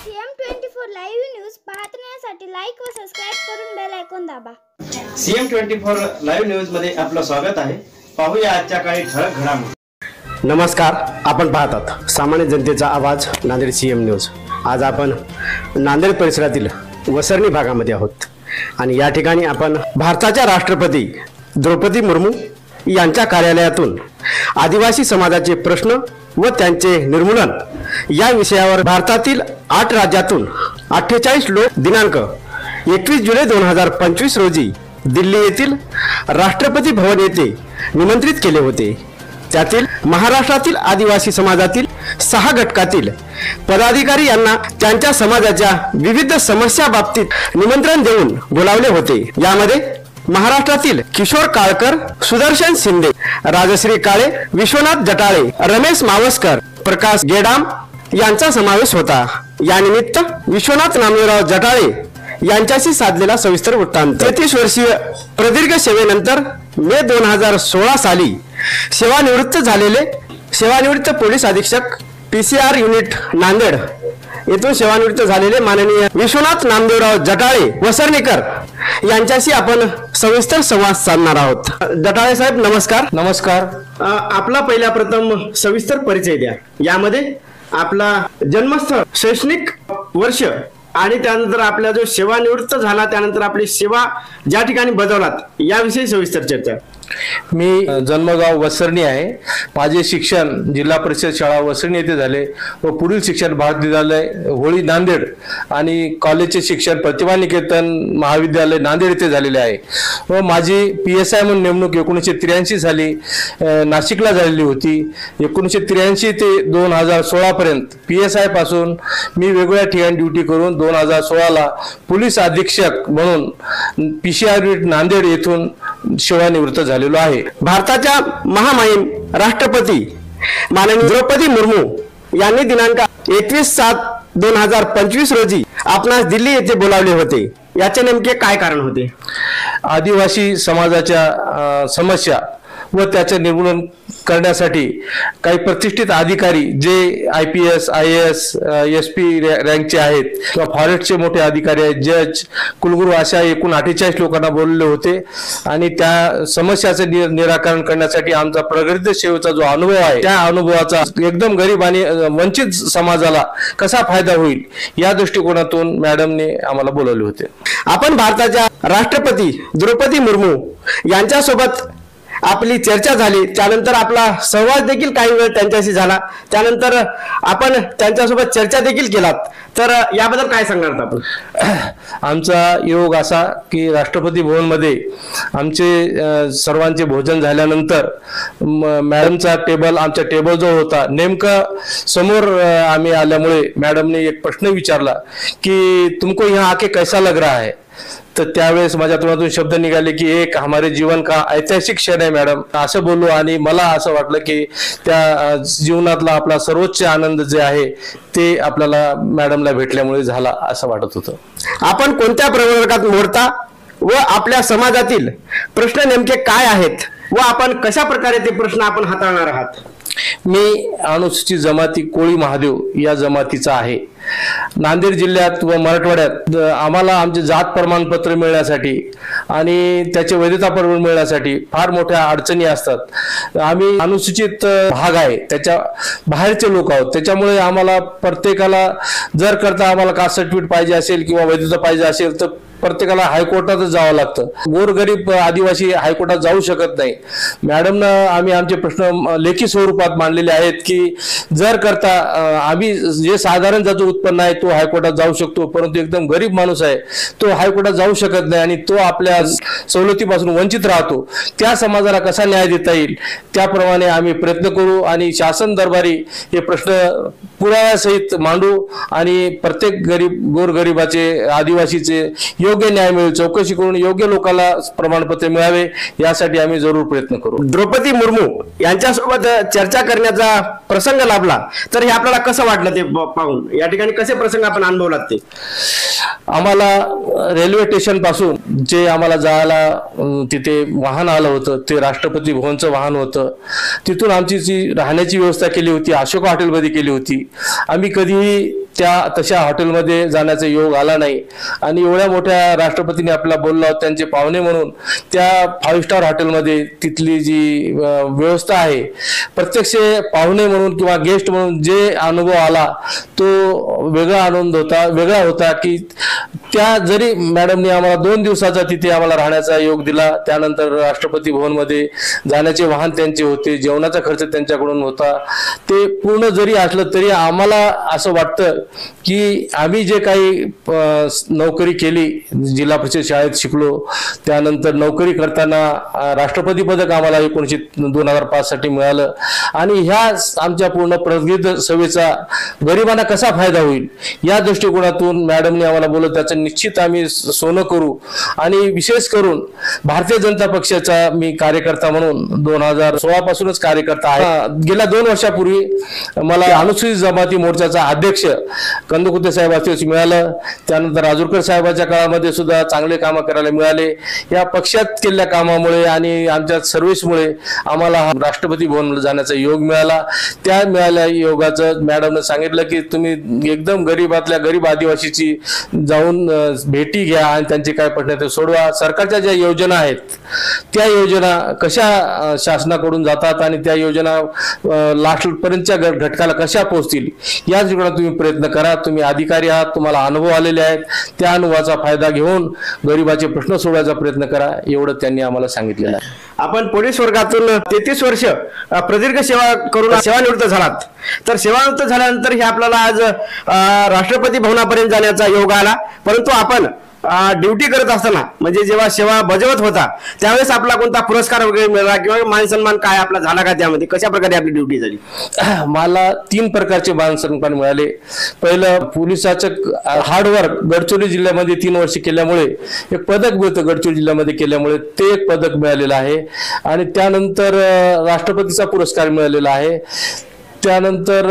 CM24 live news पाहण्यासाठी like व subscribe करून बेल आयकॉन दाबा। CM24 लाईव्ह न्यूज मध्ये आपलं स्वागत आहे। पाहूया आजच्या काही ठळक घडामोडी। नमस्कार, आपण पाहतात सामान्य जनतेचा आवाज नांदेड CM न्यूज। आज आपण नांदेड परिसरातील वसरणी भागामध्ये आहोत आणि या ठिकाणी आपण भारताच्या राष्ट्रपती द्रौपदी मुर्मू यांच्या कार्यालयातून आदिवासी समाजाचे प्रश्न व त्यांचे निर्मूलन या विषयावर भारतातील 8 राज्यातून 48 लोक दिनांक 21 जुलै 2025 रोजी दिल्ली येथील राष्ट्रपती भवन येथे निमंत्रित केले होते। त्यातील महाराष्ट्रातील आदिवासी समाजातील 6 घटकातील पदाधिकारी यांना त्यांच्या समाजाच्या विविध समस्या बाबतीत निमंत्रण देऊन बोलावले होते। यामध्ये महाराष्ट्रातील किशोर काळकर, सुदर्शन शिंदे, राजश्री काळे, विश्वनाथ जटाळे, रमेश मावस्कर, प्रकाश गेडाम यांचा समावेश होता। या निमित्त विश्वनाथ नामदेवराव जटाळे यांच्याशी साधलेला सविस्तर वृत्तांत। 33 वर्षीय प्रदीर्घ सेवेनंतर मे 2016 साली सेवानिवृत्त पोलीस अधीक्षक PCR युनिट नांदेड येथून सेवानिवृत्त झालेले माननीय विश्वनाथ नामदेवराव जटाळे वसरणीकर यांच्याशी आपण सविस्तर संवाद साधणार आहोत। जटाळे साहेब नमस्कार। नमस्कार। आपला पहिला प्रथम सविस्तर परिचय द्या। यामध्ये आपला जन्मस्थळ, शैक्षणिक वर्ष आणि त्यानंतर आपला जो सेवानिवृत्त झाला त्यानंतर आपली सेवा ज्या ठिकाणी बजावलात याविषयी सविस्तर चर्चा। मी जन्मगाव वसरणी आहे। माझे शिक्षण जिल्हा परिषद शाळा वसरणी येथे झाले व पुढील शिक्षण भारत विद्यालय होळी नांदेड आणि कॉलेजचे शिक्षण प्रतिभा निकेतन महाविद्यालय नांदेड येथे झालेले आहे व माझी PSI म्हणून नेमणूक 1983 साली नाशिकला झालेली होती। 1983 ते 2016 पर्यंत PSI पासून मी वेगवेगळ्या ठिकाणी ड्युटी करून 2016 ला पोलीस अधीक्षक म्हणून PCR युनिट नांदेड येथून सेवानिवृत्त झालेलो आहे। भारताच्या महामहिम राष्ट्रपती माननीय द्रौपदी मुर्मू यांनी दिनांक 21/7/2025 रोजी आपणास दिल्ली येथे बोलावले होते। याचे नेमके काय कारण होते? आदिवासी समाजाच्या समस्या व त्याचे निर्मूलन करण्यासाठी काही प्रतिष्ठित अधिकारी जे IPS, IAS, SP रँकचे आहेत किंवा फॉरेस्टचे मोठे अधिकारी आहेत, जज, कुलगुरू अशा एकूण 48 लोकांना बोलवले होते आणि त्या समस्याचे निराकरण करण्यासाठी आमचा प्रगतीशील सेवेचा जो अनुभव आहे त्या अनुभवाचा एकदम गरीब आणि वंचित समाजाला कसा फायदा होईल या दृष्टिकोनातून मॅडमने आम्हाला बोलवले होते। आपण भारताच्या राष्ट्रपती द्रौपदी मुर्मू यांच्यासोबत आपली चर्चा झाली, त्यानंतर आपला संवाद देखील काही वेळ त्यांच्याशी झाला, त्यानंतर आपण त्यांच्यासोबत चर्चा देखील केलात, तर याबद्दल काय सांगणार आपण? आमचा योग असा की राष्ट्रपती भवन मध्ये आमचे सर्वांचे भोजन झाल्यानंतर मॅडमचा टेबल, आमचा टेबल जो होता नेमका समोर आम्ही आल्यामुळे मॅडमने एक प्रश्न विचारला की तुमको यहाँ आके कैसा लग रहा है। तर त्यावेळेस माझ्या तोंडातून शब्द निघाले की एक हमारे जीवन का ऐतिहासिक क्षण आहे मॅडम, असं बोललो आणि मला असं वाटलं की त्या जीवनातला आपला सर्वोच्च आनंद जे आहे ते आपल्याला मॅडमला भेटल्यामुळे झाला असं वाटत होतं। आपण कोणत्या प्रवर्गात मोडता व आपल्या समाजातील प्रश्न नेमके काय आहेत व आपण कशा प्रकारे ते प्रश्न आपण हाताळणार आहात? मी अनुसूचित जमाती कोळी महादेव या जमातीचा आहे। नांदेड जिल्ह्यात व मराठवाड्यात आम्हाला आमचे जात प्रमाणपत्र मिळण्यासाठी आणि त्याचे वैधता प्रमाण मिळण्यासाठी फार मोठ्या अडचणी असतात। आम्ही अनुसूचित भाग आहे, त्याच्या बाहेरचे लोक आहोत, त्याच्यामुळे आम्हाला प्रत्येकाला जर करता आम्हाला कास्ट सर्टिफिकेट पाहिजे असेल किंवा वैधता पाहिजे असेल तर प्रत्येकाला हायकोर्टातच जावं लागतं। गोरगरीब आदिवासी हायकोर्टात जाऊ शकत नाही। मॅडमनं आम्ही आमचे प्रश्न लेखी स्वरूपात मांडलेले आहेत की जर करता आम्ही जे साधारण ज्याचं उत्पन्न आहे तो हायकोर्टात जाऊ शकतो, परंतु एकदम गरीब माणूस आहे तो हायकोर्टात जाऊ शकत नाही आणि तो आपल्या सवलतीपासून वंचित राहतो। त्या समाजाला कसा न्याय देता येईल त्याप्रमाणे आम्ही प्रयत्न करू आणि शासन दरबारी हे प्रश्न पुराव्यासहित मांडू आणि प्रत्येक गोरगरिबाचे आदिवासीचे योग्य न्याय मिळेल, चौकशी करून योग्य लोकांना प्रमाणपत्र मिळावे यासाठी आम्ही जरूर प्रयत्न करू। द्रौपदी मुर्मू यांच्यासोबत चर्चा करण्याचा प्रसंग लाभला तर हे आपल्याला कसं वाटलं ते पाहून? या ठिकाणी कसे प्रसंग आपण अनुभवलात ते? आम्हाला रेल्वे स्टेशन पासून जे आम्हाला जायला तिथे वाहन आलं होतं ते राष्ट्रपती भवनचं वाहन होतं। तिथून आमची जी राहण्याची व्यवस्था केली होती अशोका हॉटेलमध्ये केली होती। आम्ही कधीही त्या तशा हॉटेलमध्ये जाण्याचा योग आला नाही आणि एवढ्या मोठ्या राष्ट्रपतींनी आपल्याला बोललो त्यांचे पाहुणे म्हणून त्या 5 स्टार हॉटेलमध्ये तिथली जी व्यवस्था आहे, प्रत्यक्ष पाहुणे म्हणून किंवा गेस्ट म्हणून जे अनुभव आला तो वेगळा होता की त्या जरी मॅडमने आम्हाला 2 दिवसाचा तिथे आम्हाला राहण्याचा योग दिला, त्यानंतर राष्ट्रपती भवनमध्ये जाण्याचे वाहन त्यांचे होते, जेवणाचा खर्च त्यांच्याकडून होता, ते पूर्ण जरी असलं तरी आम्हाला असं वाटतं की आम्ही जे काही नोकरी केली, जिल्हा परिषद शाळेत शिकलो, त्यानंतर नोकरी करताना राष्ट्रपती पदक आम्हाला 2005 साठी मिळालं आणि ह्या आमच्या पूर्ण प्रगत सेवेचा गरिबांना कसा फायदा होईल या दृष्टिकोनातून मॅडमने आम्हाला बोलत त्याचं निश्चित आम्ही सोनं करू आणि विशेष करून भारतीय जनता पक्षाचा मी कार्यकर्ता म्हणून 2016 पासूनच कार्यकर्ता आहे. गेल्या 2 वर्षापूर्वी मला अनुसूचित जमाती मोर्चाचा अध्यक्ष कंदकुटे साहेब असं मिळालं, त्यानंतर राजूरकर साहेबांच्या काळामध्ये सुद्धा चांगले कामं करायला मिळाले. या पक्षात केलेल्या कामामुळे आणि आमच्या सर्व्हिसमुळे आम्हाला राष्ट्रपती भवनला जाण्याचा योग मिळाला. त्या मिळाल्या योगाचं मॅडमने सांगितलं की तुम्ही एकदम गरीबातल्या गरीब आदिवासीची जाऊन भेटी घ्या आणि त्यांचे काय प्रश्न ते सोडवा. सरकारच्या ज्या योजना आहेत त्या योजना कशा शासनाकडून जातात आणि त्या योजना लास्ट पर्यंतच्या घटकाला कशा पोहोचतील या दृष्टिकोनात तुम्ही प्रयत्न करा. तुम्ही अधिकारी आहात, तुम्हाला अनुभव आलेले आहेत, त्या अनुभवाचा फायदा घेऊन गरिबाचे प्रश्न सोडवायचा प्रयत्न करा, एवढं त्यांनी आम्हाला सांगितलेलं आहे. आपण पोलीस वर्गातून 33 वर्ष प्रदीर्घ सेवा करून सेवानिवृत्त झालात, तर सेवानिवृत्त झाल्यानंतर हे आपल्याला आज राष्ट्रपती भवनापर्यंत जाण्याचा योग आला. परंतु आपण ड्युटी करत असताना म्हणजे जेव्हा सेवा बजावत होता त्यावेळेस आपला कोणता पुरस्कार वगैरे मिळाला किंवा मान सन्मान काय आपला झाला का, त्यामध्ये कशा प्रकारे आपली ड्युटी झाली? मला 3 प्रकारचे मान सन्मान मिळाले. पहिलं पोलिसाचं हार्डवर्क गडचिरोली जिल्ह्यामध्ये 3 वर्ष केल्यामुळे एक पदक मिळतं, गडचिरोली जिल्ह्यामध्ये केल्यामुळे ते एक पदक मिळालेलं आहे आणि त्यानंतर राष्ट्रपतीचा पुरस्कार मिळालेला आहे. त्यानंतर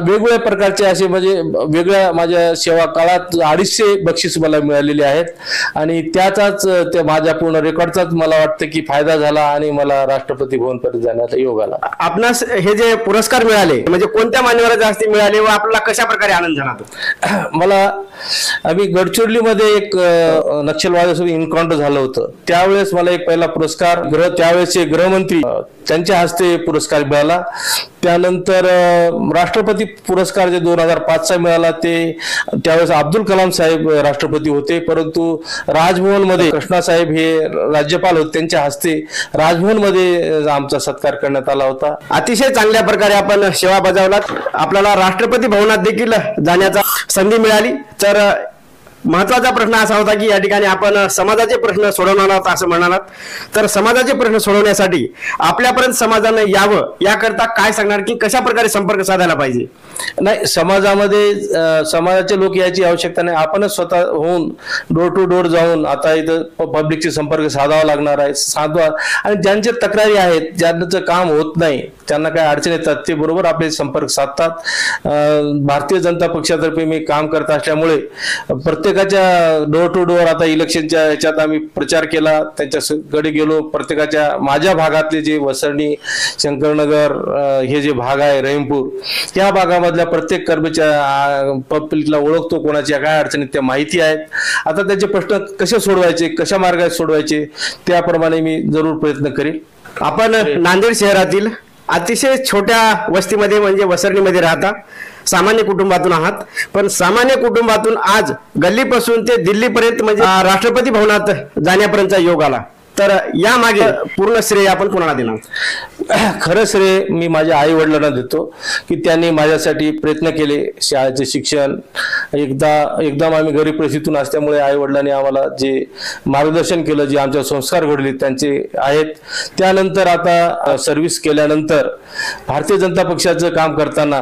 वेगवेगळ्या प्रकारचे असे म्हणजे वेगळ्या माझ्या सेवा काळात 250 बक्षीस मला मिळालेले आहेत आणि त्याचाच त्या माझ्या पूर्ण रेकॉर्डचाच मला वाटतं की फायदा झाला आणि मला राष्ट्रपती भवनपर्यंत जाण्याचा योग आला. आपणास हे जे पुरस्कार मिळाले म्हणजे कोणत्या मान्यवराला जास्ती मिळाले व आपल्याला कशा प्रकारे आनंद झाला तो? मला आम्ही गडचिरोलीमध्ये एक नक्षलवाद्यासोबत एन्काउंटर झालं होतं, त्यावेळेस मला एक पहिला पुरस्कार त्यावेळेसचे गृहमंत्री त्यांच्या हस्ते पुरस्कार मिळाला. त्यानंतर राष्ट्रपती पुरस्कार जे 2005चा मिळाला ते त्यावेळेस अब्दुल कलाम साहेब राष्ट्रपती होते, परंतु राजभवनमध्ये कृष्णा साहेब हे राज्यपाल होते, त्यांच्या हस्ते राजभवनमध्ये आमचा सत्कार करण्यात आला होता. अतिशय चांगल्या प्रकारे आपण सेवा बजावलात. आपल्याला राष्ट्रपती भवनात देखील जाण्याचा संधी मिळाली. तर महत्वाचा प्रश्न असा होता की या ठिकाणी आपण समाजाचे प्रश्न सोडवणार आहोत असं म्हणालात, तर समाजाचे प्रश्न सोडवण्यासाठी आपल्यापर्यंत समाजानं यावं याकरता काय सांगणार की कशा प्रकारे संपर्क साधायला पाहिजे? नाही, समाजाचे लोक याची आवश्यकता नाही, आपणच स्वतः होऊन डोर टू डोर जाऊन आता इथं पब्लिकचे संपर्क साधावा लागणार आहे, साधवा. आणि ज्यांचे तक्रारी आहेत, ज्यांचं काम होत नाही, त्यांना काय अडचण येतात ते बरोबर आपले संपर्क साधतात. भारतीय जनता पक्षातर्फे मी काम करत असल्यामुळे प्रत्येकाच्या डोर टू डोर आता इलेक्शनच्या ह्याच्यात आम्ही प्रचार केला, त्यांच्याकडे गेलो. प्रत्येकाच्या माझ्या भागातले जे वसरणी, शंकरनगर हे जे भाग आहे, रहीमपूर, या भागामधल्या प्रत्येक कर्मचारी पब्लिकला ओळखतो, कोणाच्या काय अडचणी त्या माहिती आहेत. आता त्याचे प्रश्न कसे सोडवायचे, कशा मार्गाने सोडवायचे त्याप्रमाणे मी जरूर प्रयत्न करेल. आपण नांदेड शहरातील अतिशय छोट्या वस्तीमध्ये म्हणजे वसरणीमध्ये राहता, सामान्य कुटुंबातून आहात, पण सामान्य कुटुंबातून आज गल्लीपासून ते दिल्लीपर्यंत म्हणजे राष्ट्रपती भवनात जाण्यापर्यंतचा योग आला. तर या मागे पूर्ण श्रेय आपण कोणाला देणार? खरं श्रेय मी माझ्या आई वडिलांना देतो की त्यांनी माझ्यासाठी प्रयत्न केले. शाळेचे शिक्षण एकदम आम्ही गरीब परिस्थितीतून असल्यामुळे आई वडिलांनी आम्हाला जे मार्गदर्शन केलं, जे आमचे संस्कार घडले त्यांचे आहेत. त्यानंतर आता सर्व्हिस केल्यानंतर भारतीय जनता पक्षाचं काम करताना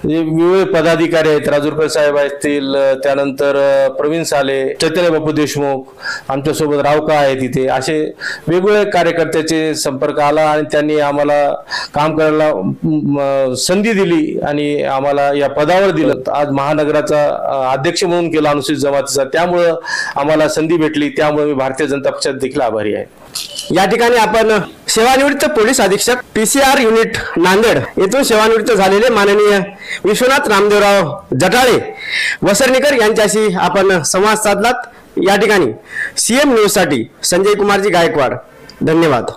जे विविध पदाधिकारी आहेत, राजूरकर साहेब असतील, त्यानंतर प्रवीण साले, चैतन्य बापू देशमुख, आमच्यासोबत रावका आहे तिथे, असे वेगवेगळे कार्यकर्त्याचे संपर्क आला आणि त्यांनी आम्हाला काम करायला संधी दिली आणि आम्हाला या पदावर दिलं. आज महानगराचा अध्यक्ष म्हणून केला अनुसूचित जमातीचा, त्यामुळं आम्हाला संधी भेटली. त्यामुळे मी भारतीय जनता पक्षात देखील आभारी आहे. या ठिकाणी आपण सेवानिवृत्त पोलीस अधीक्षक PCR युनिट नांदेड येथून सेवानिवृत्त झालेले माननीय विश्वनाथ रामदेवराव जटाळे वसरणीकर यांच्याशी आपण संवाद साधलात। या ठिकाणी CM न्यूज साठी संजय कुमारजी गायकवाड, धन्यवाद।